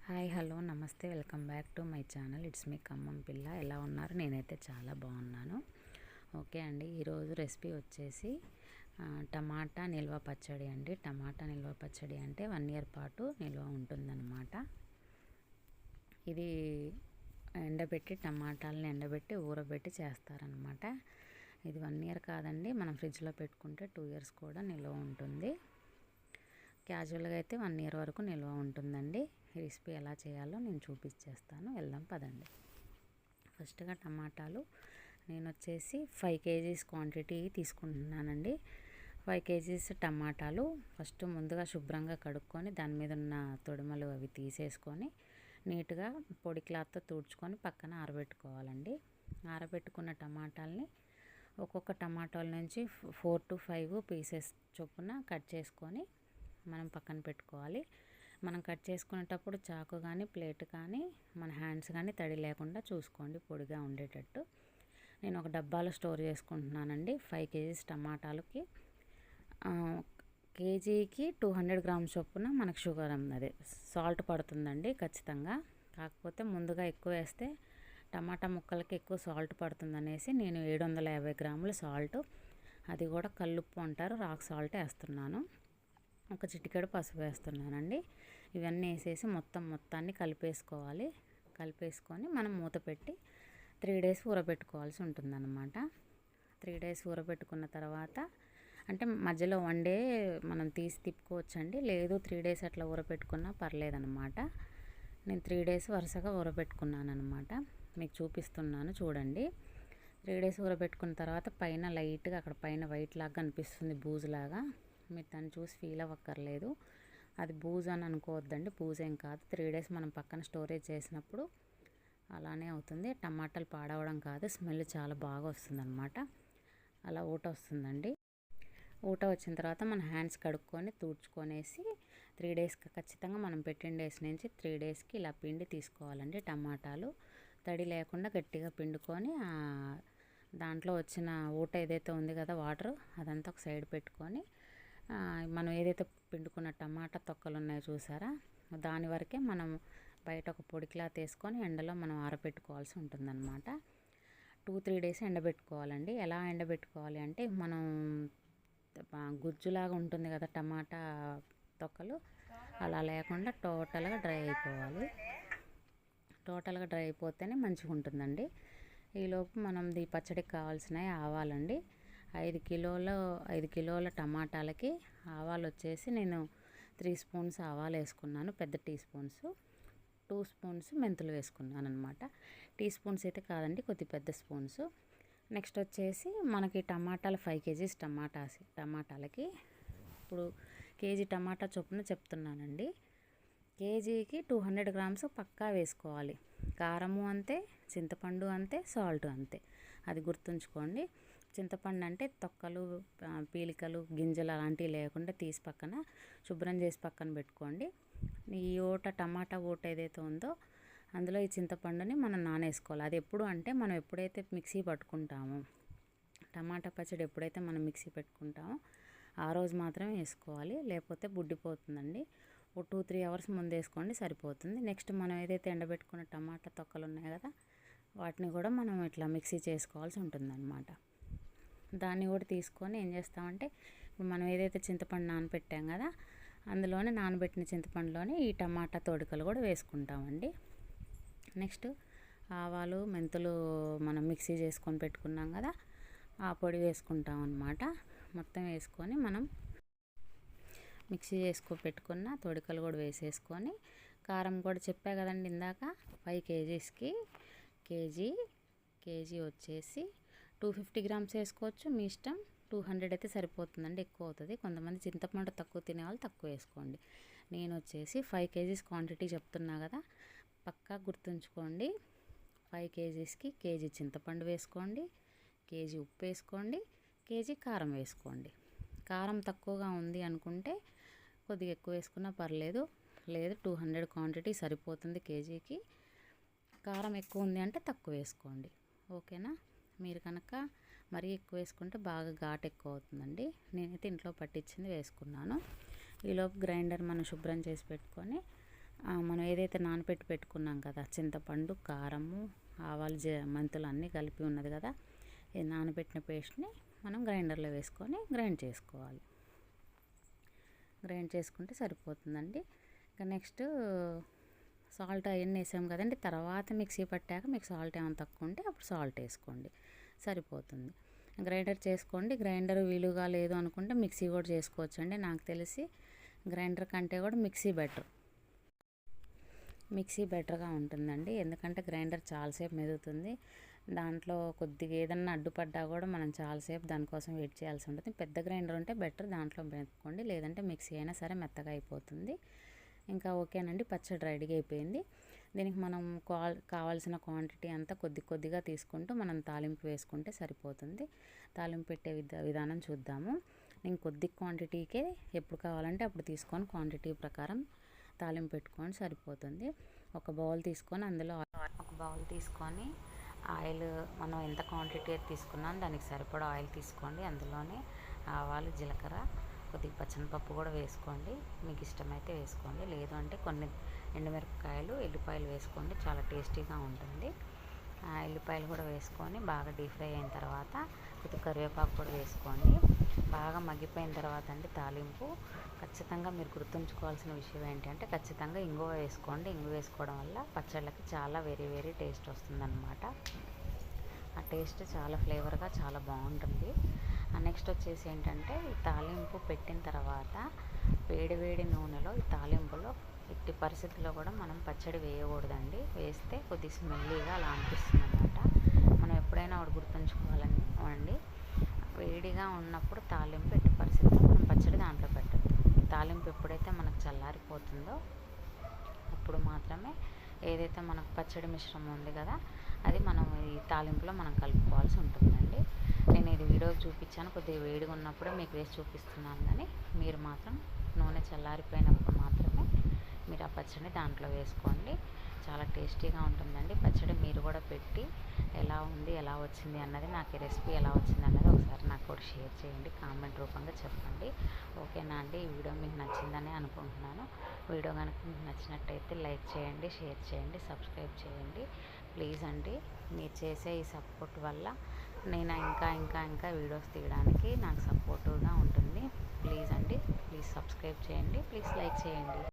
Hi hello నమస్తే welcome back to my channel. It's me Khammam పిల్ల. ఎలా ఉన్నారు? నేనైతే చాలా బాగున్నాను. ఓకే అండి, ఈరోజు రెసిపీ వచ్చేసి టమాటా నిల్వ పచ్చడి అండి. టమాటా నిల్వ పచ్చడి అంటే 1 year పాటు నిల్వ ఉంటుందన్నమాట. ఇది టమాటాలను ఎండబెట్టి ఊరబెట్టి చేస్తారనమాట. ఇది 1 year కాదండి, మనం ఫ్రిడ్జ్లో పెట్టుకుంటే 2 years కూడా నిల్వ ఉంటుంది. క్యాజువల్గా అయితే 1 year వరకు నిల్వ ఉంటుందండి. ఈ రెసిపీ ఎలా చేయాలో నేను చూపించేస్తాను. వెళ్దాం పదండి. ఫస్ట్గా టమాటాలు నేను వచ్చేసి 5 kgs క్వాంటిటీ తీసుకుంటున్నానండి. 5 kgs టమాటాలు ఫస్ట్ ముందుగా శుభ్రంగా కడుక్కొని దాని మీద ఉన్న తొడిమలు అవి తీసేసుకొని నీట్గా పొడి క్లాత్తో తుడుచుకొని పక్కన ఆరబెట్టుకోవాలండి. ఆరబెట్టుకున్న టమాటాలని ఒక్కొక్క టమాటాల నుంచి 4 to 5 పీసెస్ చొప్పున కట్ చేసుకొని మనం పక్కన పెట్టుకోవాలి. మనం కట్ చేసుకునేటప్పుడు చాకు కానీ ప్లేట్ కానీ మన హ్యాండ్స్ కానీ తడి లేకుండా చూసుకోండి, పొడిగా ఉండేటట్టు. నేను ఒక డబ్బాలో స్టోర్ చేసుకుంటున్నానండి. 5 kgs టమాటాలకి కేజీకి 200 grams చొప్పున మనకు షుగర్ అదే సాల్ట్ పడుతుందండి ఖచ్చితంగా. కాకపోతే ముందుగా ఎక్కువ వేస్తే టమాటా ముక్కలకి ఎక్కువ సాల్ట్ పడుతుందనేసి నేను 750 grams సాల్ట్, అది కూడా కల్లుప్పు అంటారు, రాక్ సాల్ట్ వేస్తున్నాను. ఒక చిటికెడు పసుపు వేస్తున్నానండి. ఇవన్నీ వేసేసి మొత్తాన్ని కలిపేసుకోవాలి. కలిపేసుకొని మనం మూత పెట్టి 3 days ఊరబెట్టుకోవాల్సి ఉంటుందన్నమాట. 3 days ఊరబెట్టుకున్న తర్వాత అంటే మధ్యలో 1 day మనం తీసి తిప్పుకోవచ్చండి, లేదు 3 days అట్లా ఊరబెట్టుకున్నా పర్లేదన్నమాట. నేను 3 days వరుసగా ఊరబెట్టుకున్నాను అనమాట. మీకు చూపిస్తున్నాను చూడండి. 3 days ఊరబెట్టుకున్న తర్వాత పైన లైట్గా అక్కడ పైన వైట్ లాగా కనిపిస్తుంది, బూజులాగా. మీరు దాన్ని చూసి ఫీల్ అవ్వక్కర్లేదు, అది బూజు అని అనుకోవద్దండి, బూజు ఏం కాదు. 3 days మనం పక్కన స్టోరేజ్ చేసినప్పుడు అలానే అవుతుంది. టమాటాలు పాడవడం కాదు, స్మెల్ చాలా బాగా వస్తుందన్నమాట. అలా ఊట వస్తుందండి. ఊట వచ్చిన తర్వాత మన హ్యాండ్స్ కడుక్కొని తుడుచుకొనేసి 3 daysకి ఖచ్చితంగా మనం పెట్టిన డేస్ నుంచి 3 daysకి ఇలా పిండి తీసుకోవాలండి. టమాటాలు తడి లేకుండా గట్టిగా పిండుకొని దాంట్లో వచ్చిన ఊట ఏదైతే ఉంది కదా, వాటర్ అదంతా ఒక సైడ్ పెట్టుకొని మనం ఏదైతే పిండుకున్న టమాటా తొక్కలు ఉన్నాయో చూసారా, దాని వరకే మనం బయట ఒక పొడి క్లాత్ వేసుకొని ఎండలో మనం ఆరబెట్టుకోవాల్సి ఉంటుందన్నమాట. 2-3 days ఎండబెట్టుకోవాలండి. ఎలా ఎండబెట్టుకోవాలి అంటే మనం గుజ్జులాగా ఉంటుంది కదా టమాటా తొక్కలు, అలా లేకుండా టోటల్గా డ్రై అయిపోవాలి. టోటల్గా డ్రై అయిపోతేనే మంచిగా ఉంటుందండి. ఈలోపు మనం ఈ పచ్చడికి కావాల్సినవి ఆవాలండి. 5 కిలోల టమాటాలకి ఆవాలు వచ్చేసి నేను 3 spoons ఆవాలు వేసుకున్నాను, పెద్ద టీ స్పూన్స్. 2 spoons మెంతులు వేసుకున్నాను అనమాట. టీ స్పూన్స్ అయితే కాదండి, కొద్ది పెద్ద స్పూన్స్. నెక్స్ట్ వచ్చేసి మనకి టమాటాలు 5 kgs టమాటాలకి ఇప్పుడు కేజీ టమాటా చొప్పున చెప్తున్నానండి. కేజీకి 200 grams పక్కా వేసుకోవాలి. కారము అంతే, చింతపండు అంతే, సాల్ట్ అంతే, అది గుర్తుంచుకోండి. చింతపండు అంటే తొక్కలు, పీలికలు, గింజలు అలాంటివి లేకుండా తీసి పక్కన శుభ్రం చేసి పక్కన పెట్టుకోండి. ఈ టమాటా ఊట ఏదైతే ఉందో అందులో ఈ చింతపండుని మనం నానేసుకోవాలి. అది ఎప్పుడు అంటే మనం ఎప్పుడైతే మిక్సీ పట్టుకుంటామో, టమాటా పచ్చడి ఎప్పుడైతే మనం మిక్సీ పెట్టుకుంటామో ఆ రోజు మాత్రమే వేసుకోవాలి, లేకపోతే బుడ్డిపోతుందండి. ఒక 2-3 hours ముందు వేసుకోండి సరిపోతుంది. నెక్స్ట్ మనం ఏదైతే ఎండబెట్టుకున్న టమాటా తొక్కలు ఉన్నాయి కదా, వాటిని కూడా మనం ఇట్లా మిక్సీ చేసుకోవాల్సి ఉంటుందన్నమాట. దాన్ని కూడా తీసుకొని ఏం చేస్తామంటే, ఇప్పుడు మనం ఏదైతే చింతపండు నానబెట్టాం కదా, అందులోనే నానబెట్టిన చింతపండులోనే ఈ టమాటా తొడికలు కూడా వేసుకుంటామండి. నెక్స్ట్ ఆవాలు, మెంతులు మనం మిక్సీ చేసుకొని పెట్టుకున్నాం కదా, ఆ పొడి వేసుకుంటాం అన్నమాట. మొత్తం వేసుకొని మనం మిక్సీ పెట్టుకున్న తొడికలు కూడా వేసేసుకొని, కారం కూడా చెప్పా కదండి ఇందాక, 5 kgsకి కేజీ వచ్చేసి 250 grams వేసుకోవచ్చు, మీ ఇష్టం. 200 అయితే సరిపోతుందండి, ఎక్కువ అవుతుంది. కొంతమంది చింతపండు తక్కువ తినేవాళ్ళు తక్కువ వేసుకోండి. నేను వచ్చేసి 5 kgs క్వాంటిటీ చెప్తున్నా కదా, పక్కా గుర్తుంచుకోండి. 5 kgsకి కేజీ చింతపండు వేసుకోండి, కేజీ ఉప్పు వేసుకోండి, కేజీ కారం వేసుకోండి. కారం తక్కువగా ఉంది అనుకుంటే కొద్దిగా ఎక్కువ వేసుకున్నా పర్లేదు, లేదు 200 క్వాంటిటీ సరిపోతుంది కేజీకి. కారం ఎక్కువ ఉంది అంటే తక్కువ వేసుకోండి, ఓకేనా. మీరు కనుక మరీ ఎక్కువ వేసుకుంటే బాగా ఘాటు ఎక్కువ అవుతుందండి. నేనైతే ఇంట్లో పట్టించింది వేసుకున్నాను. ఈలోపు గ్రైండర్ మనం శుభ్రం చేసి పెట్టుకొని మనం ఏదైతే నానబెట్టి పెట్టుకున్నాం కదా, చింతపండు, కారము, ఆవాలు, మెంతులు అన్నీ కలిపి ఉన్నది కదా, ఈ నానబెట్టిన పేస్ట్ని మనం గ్రైండర్లో వేసుకొని గ్రైండ్ చేసుకోవాలి. గ్రైండ్ చేసుకుంటే సరిపోతుందండి. ఇంకా నెక్స్ట్ సాల్ట్ అవన్నీ వేసాం కదండి, తర్వాత మిక్సీ పట్టాక మీకు సాల్ట్ ఏమైనా తక్కువ ఉంటే అప్పుడు సాల్ట్ వేసుకోండి, సరిపోతుంది. గ్రైండర్ చేసుకోండి. గ్రైండర్ వీలుగా లేదు అనుకుంటే మిక్సీ కూడా చేసుకోవచ్చు అండి. నాకు తెలిసి గ్రైండర్ కంటే కూడా మిక్సీ బెటర్గా ఉంటుందండి. ఎందుకంటే గ్రైండర్ చాలాసేపు మెదుగుతుంది, దాంట్లో కొద్దిగా ఏదన్నా అడ్డుపడ్డా కూడా మనం చాలాసేపు దానికోసం వెయిట్ చేయాల్సి ఉంటుంది. పెద్ద గ్రైండర్ ఉంటే బెటర్, దాంట్లో మెదుపుకోండి. లేదంటే మిక్సీ అయినా సరే మెత్తగా అయిపోతుంది. ఇంకా ఓకేనండి, పచ్చడి రెడీ అయిపోయింది. దీనికి మనం కావాల్సిన క్వాంటిటీ అంతా కొద్దిగా తీసుకుంటూ మనం తాలింపు వేసుకుంటే సరిపోతుంది. తాలింపు పెట్టే విధానం చూద్దాము. నేను కొద్ది క్వాంటిటీకే ఎప్పుడు కావాలంటే అప్పుడు తీసుకొని క్వాంటిటీ ప్రకారం తాలింపు పెట్టుకొని సరిపోతుంది. ఒక బౌల్ తీసుకొని ఆయిల్ మనం ఎంత క్వాంటిటీ తీసుకున్నాం దానికి సరిపడా ఆయిల్ తీసుకోండి. అందులోనే ఆవాలు, జీలకర్ర, కొద్దిగా పచ్చనిపప్పు కూడా వేసుకోండి. మీకు ఇష్టమైతే వేసుకోండి, లేదు అంటే కొన్ని ఎండుమిరపకాయలు, ఎల్లిపాయలు వేసుకోండి, చాలా టేస్టీగా ఉంటుంది. ఎల్లిపాయలు కూడా వేసుకొని బాగా డీప్ ఫ్రై అయిన తర్వాత కొద్దిగా కరివేపాకు కూడా వేసుకోండి. బాగా మగ్గిపోయిన తర్వాత అండి తాలింపు ఖచ్చితంగా మీరు గుర్తుంచుకోవాల్సిన విషయం ఏంటంటే ఖచ్చితంగా ఇంగువ వేసుకోండి. ఇంగువ వేసుకోవడం వల్ల పచ్చళ్ళకి చాలా వెరీ టేస్ట్ వస్తుందన్నమాట. ఆ టేస్ట్ చాలా ఫ్లేవర్గా చాలా బాగుంటుంది. నెక్స్ట్ వచ్చేసి ఏంటంటే ఈ తాలింపు పెట్టిన తర్వాత వేడి నూనెలో ఈ తాలింపులో ఎట్టి పరిస్థితుల్లో కూడా మనం పచ్చడి వేయకూడదండి. వేస్తే కొద్ది స్మెల్లీగా అలా అనిపిస్తుంది అన్నమాట. మనం ఎప్పుడైనా ఒకటి గుర్తుంచుకోవాలండి, వేడిగా ఉన్నప్పుడు తాలింపు ఎట్టి పరిస్థితుల్లో మనం పచ్చడి దాంట్లో పెట్టద్దు. తాలింపు ఎప్పుడైతే మనకు చల్లారిపోతుందో అప్పుడు మాత్రమే ఏదైతే మనకు పచ్చడి మిశ్రమం ఉంది కదా అది మనం ఈ తాలింపులో మనం కలుపుకోవాల్సి ఉంటుందండి. నేను ఇది వీడియో చూపించాను, కొద్దిగా వేడిగా ఉన్నప్పుడే మీకు వేసి చూపిస్తున్నాను. కానీ మీరు మాత్రం నూనె చల్లారిపోయినప్పుడు మాత్రమే మీరు ఆ పచ్చడిని దాంట్లో వేసుకోండి. చాలా టేస్టీగా ఉంటుందండి పచ్చడి. మీరు కూడా పెట్టి ఎలా వచ్చింది అన్నది, నాకు ఈ రెసిపీ ఎలా వచ్చింది అన్నది ఒకసారి నాకు కూడా షేర్ చేయండి, కామెంట్ రూపంగా చెప్పండి. ఓకేనా అండి? ఈ వీడియో మీకు నచ్చిందని అనుకుంటున్నాను. వీడియో కనుక మీకు నచ్చినట్టయితే లైక్ చేయండి, షేర్ చేయండి, సబ్స్క్రైబ్ చేయండి ప్లీజ్ అండి. మీరు చేసే ఈ సపోర్ట్ వల్ల నేను ఇంకా వీడియోస్ తీయడానికి నాకు సపోర్టివ్గా ఉంటుంది. ప్లీజ్ అండి, ప్లీజ్ సబ్స్క్రైబ్ చేయండి, ప్లీజ్ లైక్ చేయండి.